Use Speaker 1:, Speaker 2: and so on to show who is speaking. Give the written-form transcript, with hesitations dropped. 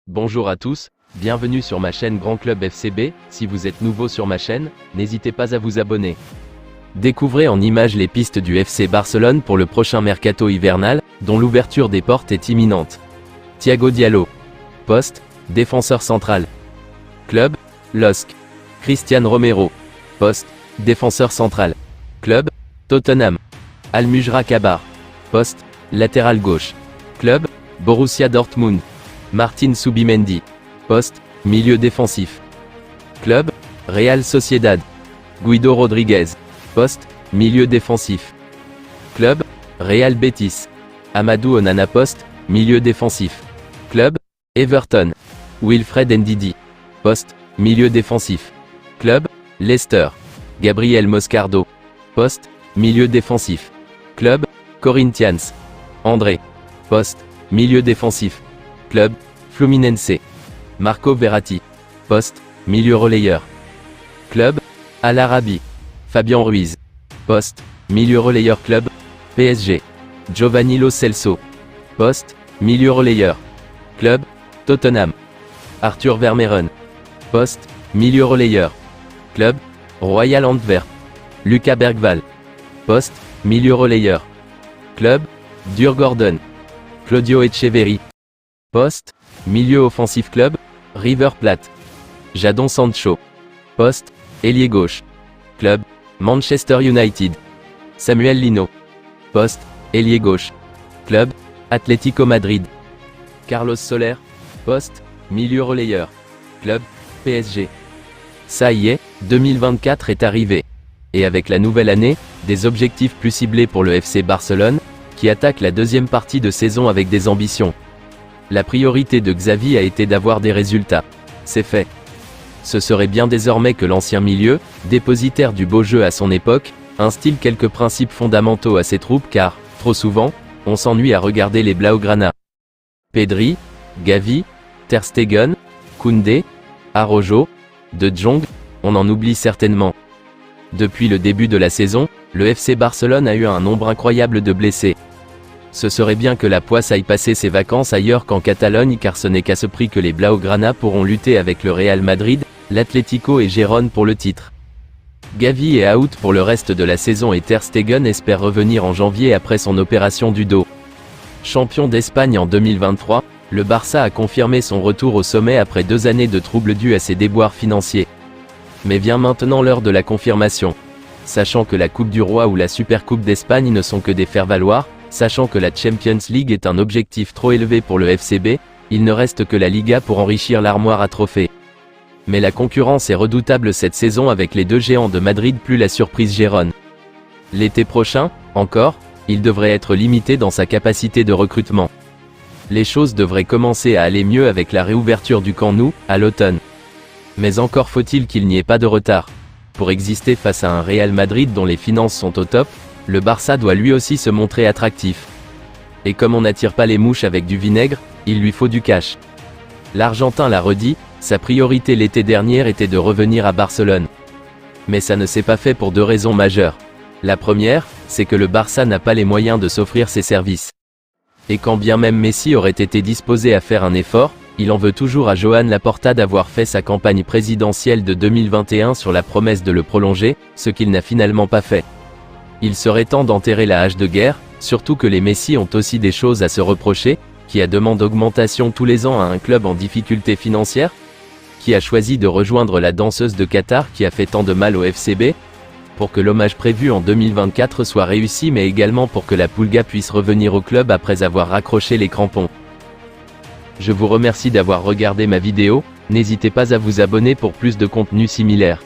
Speaker 1: Bonjour à tous, bienvenue sur ma chaîne Grand Club FCB. Si vous êtes nouveau sur ma chaîne, n'hésitez pas à vous abonner. Découvrez en images les pistes du FC Barcelone pour le prochain mercato hivernal, dont l'ouverture des portes est imminente. Thiago Diallo. Poste, défenseur central. Club, LOSC. Cristian Romero. Poste, défenseur central. Club, Tottenham. Al-Mujra Kabar. Poste, latéral gauche. Club, Borussia Dortmund. Martin Subimendi. Poste, milieu défensif. Club, Real Sociedad. Guido Rodriguez. Poste, milieu défensif. Club, Real Betis. Amadou Onana. Poste, milieu défensif. Club, Everton. Wilfred Ndidi. Poste, milieu défensif. Club, Leicester. Gabriel Moscardo. Poste, milieu défensif. Club, Corinthians. André. Poste, milieu défensif. Club, Fluminense. Marco Verratti. Poste, milieu relayeur. Club, Al Arabi. Fabian Ruiz. Poste, milieu relayeur. Club, PSG. Giovanni Lo Celso. Poste, milieu relayeur. Club, Tottenham. Arthur Vermeeren. Poste, milieu relayeur. Club, Royal Antwerp. Lucas Bergwall. Poste, milieu relayeur. Club, Dur Gordon. Claudio Echeverri. Poste, milieu offensif. Club, River Plate. Jadon Sancho. Poste, ailier gauche. Club, Manchester United. Samuel Lino. Poste, ailier gauche. Club, Atlético Madrid. Carlos Soler. Poste, milieu relayeur. Club, PSG. Ça y est, 2024 est arrivé. Et avec la nouvelle année, des objectifs plus ciblés pour le FC Barcelone, qui attaque la deuxième partie de saison avec des ambitions. La priorité de Xavi a été d'avoir des résultats. C'est fait. Ce serait bien désormais que l'ancien milieu, dépositaire du beau jeu à son époque, instille quelques principes fondamentaux à ses troupes car, trop souvent, on s'ennuie à regarder les Blaugrana. Pedri, Gavi, Ter Stegen, Koundé, Araujo, De Jong, on en oublie certainement. Depuis le début de la saison, le FC Barcelone a eu un nombre incroyable de blessés. Ce serait bien que la Poisse aille passer ses vacances ailleurs qu'en Catalogne car ce n'est qu'à ce prix que les Blaugrana pourront lutter avec le Real Madrid, l'Atlético et Gérone pour le titre. Gavi est out pour le reste de la saison et Ter Stegen espère revenir en janvier après son opération du dos. Champion d'Espagne en 2023, le Barça a confirmé son retour au sommet après 2 années de troubles dus à ses déboires financiers. Mais vient maintenant l'heure de la confirmation. Sachant que la Coupe du Roi ou la Supercoupe d'Espagne ne sont que des faire-valoir, sachant que la Champions League est un objectif trop élevé pour le FCB, il ne reste que la Liga pour enrichir l'armoire à trophées. Mais la concurrence est redoutable cette saison avec les 2 géants de Madrid plus la surprise Gérone. L'été prochain, encore, il devrait être limité dans sa capacité de recrutement. Les choses devraient commencer à aller mieux avec la réouverture du Camp Nou, à l'automne. Mais encore faut-il qu'il n'y ait pas de retard. Pour exister face à un Real Madrid dont les finances sont au top, le Barça doit lui aussi se montrer attractif. Et comme on n'attire pas les mouches avec du vinaigre, il lui faut du cash. L'Argentin l'a redit, sa priorité l'été dernier était de revenir à Barcelone. Mais ça ne s'est pas fait pour 2 raisons majeures. La première, c'est que le Barça n'a pas les moyens de s'offrir ses services. Et quand bien même Messi aurait été disposé à faire un effort, il en veut toujours à Joan Laporta d'avoir fait sa campagne présidentielle de 2021 sur la promesse de le prolonger, ce qu'il n'a finalement pas fait. Il serait temps d'enterrer la hache de guerre, surtout que les Messi ont aussi des choses à se reprocher, qui a demandé d'augmentation tous les ans à un club en difficulté financière, qui a choisi de rejoindre la danseuse de Qatar qui a fait tant de mal au FCB, pour que l'hommage prévu en 2024 soit réussi mais également pour que la Pulga puisse revenir au club après avoir raccroché les crampons. Je vous remercie d'avoir regardé ma vidéo, n'hésitez pas à vous abonner pour plus de contenu similaire.